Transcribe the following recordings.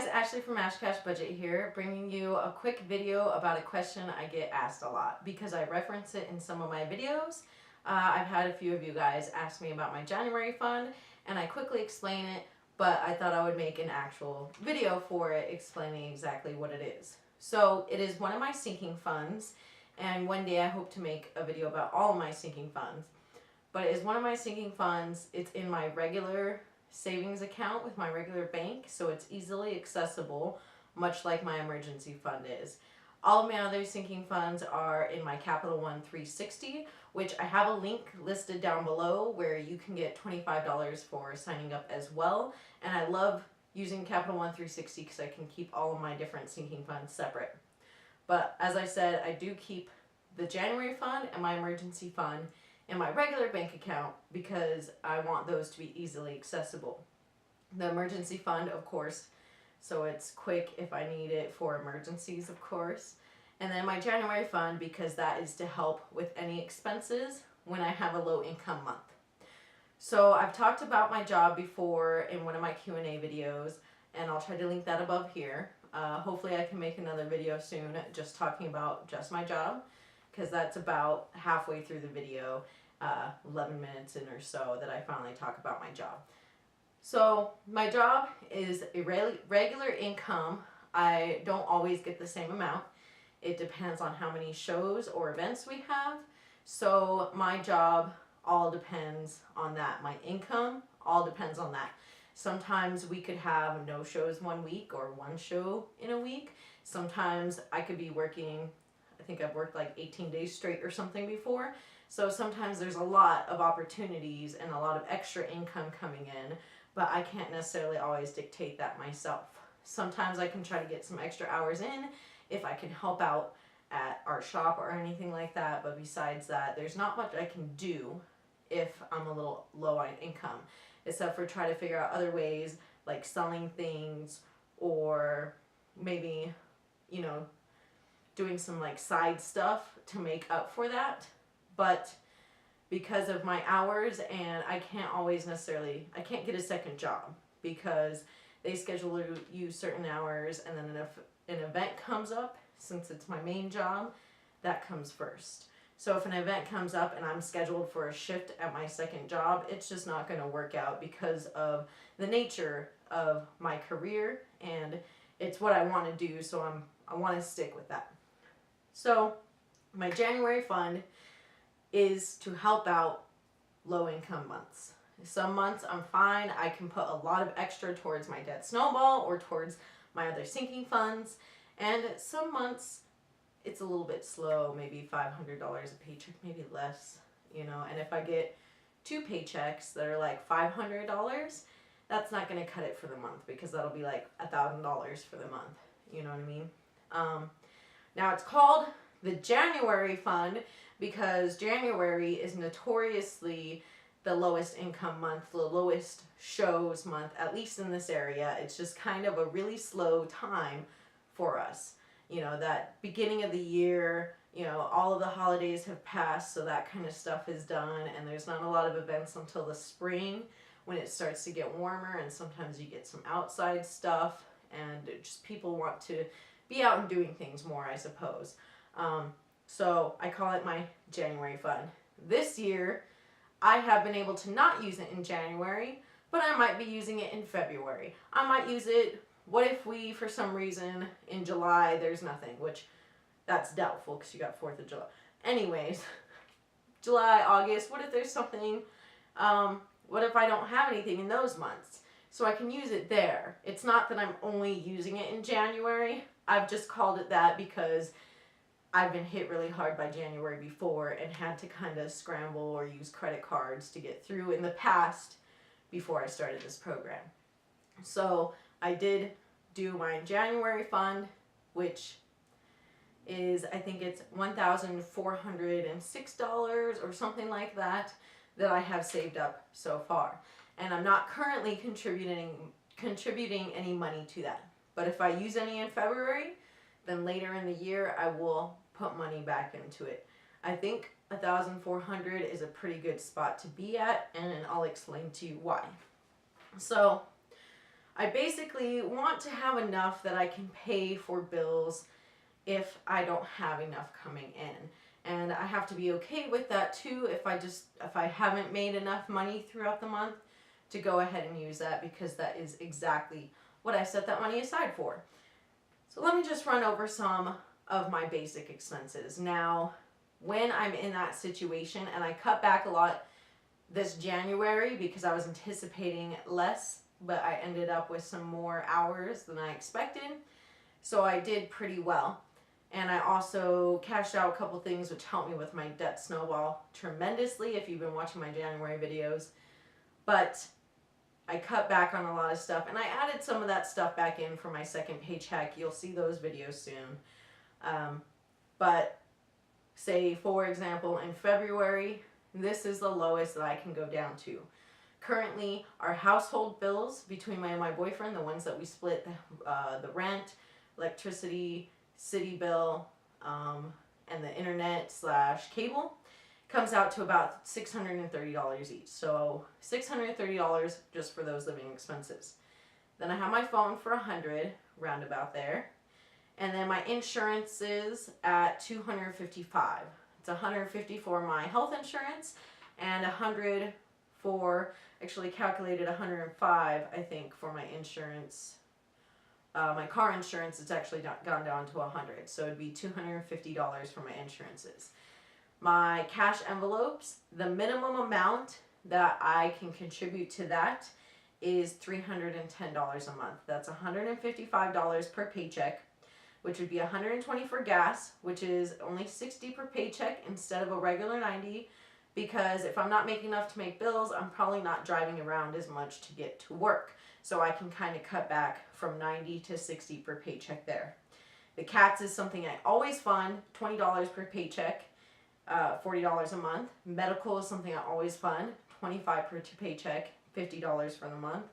Ashley from Ash Cash Budget here, bringing you a quick video about a question I get asked a lot because I reference it in some of my videos. I've had a few of you guys ask me about my January fund, and I quickly explain it, but I thought I would make an actual video for it explaining exactly what it is. So it is one of my sinking funds, and one day I hope to make a video about all of my sinking funds. But it is one of my sinking funds. It's in my regular savings account with my regular bank, so it's easily accessible, much like my emergency fund is. All of my other sinking funds are in my Capital One 360, which I have a link listed down below where you can get $25 for signing up as well. And I love using Capital One 360 because I can keep all of my different sinking funds separate. But as I said, I do keep the January fund and my emergency fund in my regular bank account because I want those to be easily accessible. The emergency fund, of course, so it's quick if I need it for emergencies, of course. And then my January fund because that is to help with any expenses when I have a low income month. So I've talked about my job before in one of my Q&A videos, and I'll try to link that above here. Hopefully I can make another video soon just talking about just my job, because that's about halfway through the video, 11 minutes in or so, that I finally talk about my job. So my job is a regular income. I don't always get the same amount. It depends on how many shows or events we have. So my job all depends on that. My income all depends on that. Sometimes we could have no shows one week or one show in a week. Sometimes I could be working, I think I've worked like 18 days straight or something before. So sometimes there's a lot of opportunities and a lot of extra income coming in, but I can't necessarily always dictate that myself. Sometimes I can try to get some extra hours in if I can help out at our shop or anything like that, but besides that, there's not much I can do if I'm a little low on income, except for try to figure out other ways like selling things or maybe, you know, doing some like side stuff to make up for that. But because of my hours, and I can't always necessarily, I can't get a second job because they schedule you certain hours, and then if an event comes up, since it's my main job, that comes first. So if an event comes up and I'm scheduled for a shift at my second job, it's just not going to work out because of the nature of my career, and it's what I want to do, so I want to stick with that. So my January fund is to help out low income months. Some months I'm fine. I can put a lot of extra towards my debt snowball or towards my other sinking funds. And some months it's a little bit slow, maybe $500 a paycheck, maybe less, you know. And if I get 2 paychecks that are like $500, that's not going to cut it for the month because that'll be like $1,000 for the month. You know what I mean? Now it's called the January fund because January is notoriously the lowest income month, the lowest shows month, at least in this area. It's just kind of a really slow time for us. You know, that beginning of the year, you know, all of the holidays have passed, so that kind of stuff is done, and there's not a lot of events until the spring when it starts to get warmer, and sometimes you get some outside stuff, and just people want to be out and doing things more, I suppose. So I call it my January fund. This year, I have been able to not use it in January, but I might be using it in February. I might use it, what if we, for some reason, in July, there's nothing, which that's doubtful because you got 4th of July. Anyways, July, August, what if there's something, what if I don't have anything in those months? So I can use it there. It's not that I'm only using it in January. I've just called it that because I've been hit really hard by January before and had to kind of scramble or use credit cards to get through in the past before I started this program. So I did do my January fund, which is, I think it's $1,406 or something like that I have saved up so far. And I'm not currently contributing any money to that. But if I use any in February, then later in the year I will put money back into it. I think 1,400 is a pretty good spot to be at, and I'll explain to you why. So I basically want to have enough that I can pay for bills if I don't have enough coming in. And I have to be okay with that too if I haven't made enough money throughout the month to go ahead and use that, because that is exactly what I set that money aside for. So let me just run over some of my basic expenses. Now, when I'm in that situation, and I cut back a lot this January because I was anticipating less, but I ended up with some more hours than I expected. So I did pretty well. And I also cashed out a couple things which helped me with my debt snowball tremendously if you've been watching my January videos. But I cut back on a lot of stuff, and I added some of that stuff back in for my second paycheck. You'll see those videos soon. But say, for example, in February, this is the lowest that I can go down to. Currently, our household bills between me and my boyfriend, the ones that we split, the rent, electricity, city bill, and the internet / cable, comes out to about $630 each. So $630 just for those living expenses. Then I have my phone for $100, roundabout there. And then my insurance is at $255. It's $150 for my health insurance and $100 for, actually calculated $105, I think, for my insurance. My car insurance, it's actually gone down to $100, so it'd be $250 for my insurances. My cash envelopes, the minimum amount that I can contribute to that is $310 a month. That's $155 per paycheck, which would be $120 for gas, which is only $60 per paycheck instead of a regular $90, because if I'm not making enough to make bills, I'm probably not driving around as much to get to work. So I can kind of cut back from $90 to $60 per paycheck there. The cats is something I always fund, $20 per paycheck, $40 a month. Medical is something I always fund, $25 per paycheck, $50 for the month.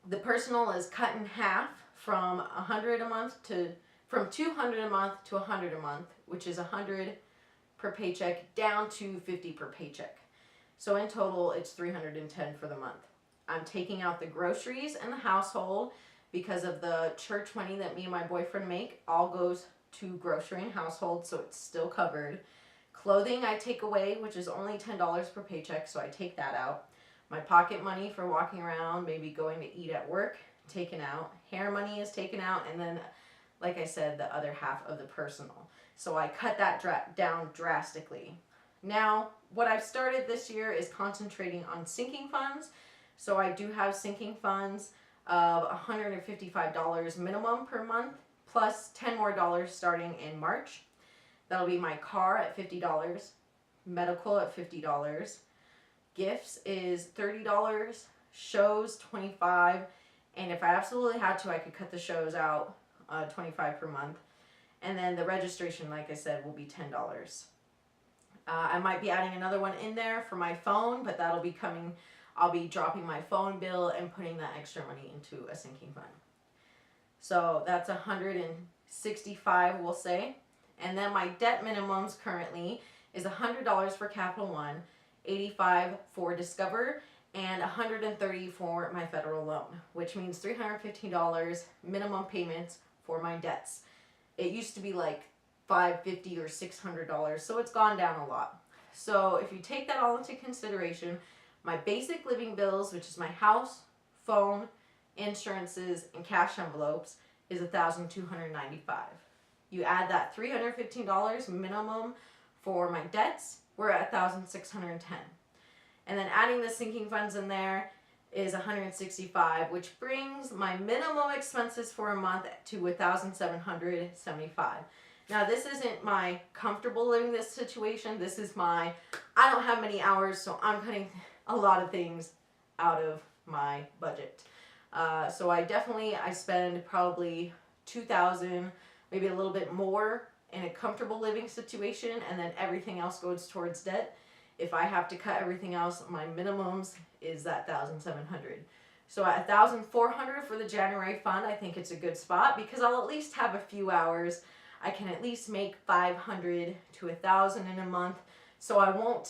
The personal is cut in half from $200 a month to $100 a month, which is $100 per paycheck down to $50 per paycheck. So in total, it's $310 for the month. I'm taking out the groceries and the household because of the church money that me and my boyfriend make. All goes to grocery and household, so it's still covered. Clothing I take away, which is only $10 per paycheck, so I take that out. My pocket money for walking around, maybe going to eat at work, taken out. Hair money is taken out, and then, like I said, the other half of the personal. So I cut that down drastically. Now, what I've started this year is concentrating on sinking funds. So I do have sinking funds of $155 minimum per month, plus $10 more starting in March. That'll be my car at $50, medical at $50, gifts is $30, shows $25, and if I absolutely had to, I could cut the shows out, $25 per month. And then the registration, like I said, will be $10. I might be adding another one in there for my phone, but that'll be coming. I'll be dropping my phone bill and putting that extra money into a sinking fund. So that's $165, we'll say. And then my debt minimums currently is $100 for Capital One, $85 for Discover, and $130 for my federal loan, which means $315 minimum payments for my debts. It used to be like $550 or $600, so it's gone down a lot. So if you take that all into consideration, my basic living bills, which is my house, phone, insurances, and cash envelopes, is $1,295. You add that $315 minimum for my debts, we're at $1,610. And then adding the sinking funds in there is $165, which brings my minimum expenses for a month to $1,775. Now, this isn't my comfortable living this situation. This is my, I don't have many hours, so I'm cutting a lot of things out of my budget. So I spend probably $2,000, maybe a little bit more in a comfortable living situation, and then everything else goes towards debt. If I have to cut everything else, my minimums is that $1,700. So at $1,400 for the January fund, I think it's a good spot because I'll at least have a few hours. I can at least make $500 to $1,000 in a month. So I won't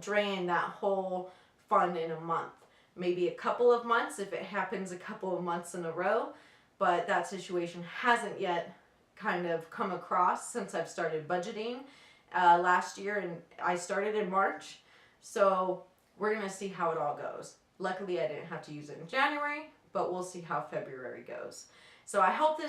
drain that whole fund in a month. maybe a couple of months if it happens a couple of months in a row, but that situation hasn't yet kind of come across since I've started budgeting last year, and I started in March, so we're gonna see how it all goes. Luckily I didn't have to use it in January, but we'll see how February goes. So I hope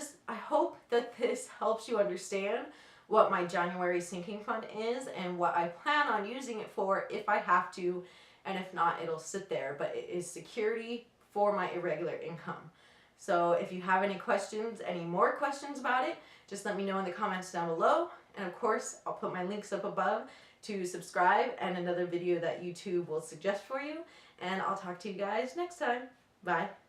that this helps you understand what my January sinking fund is and what I plan on using it for if I have to, and if not, it'll sit there, but it is security for my irregular income. So if you have any questions, any more questions about it, just let me know in the comments down below. And of course, I'll put my links up above to subscribe and another video that YouTube will suggest for you. And I'll talk to you guys next time. Bye.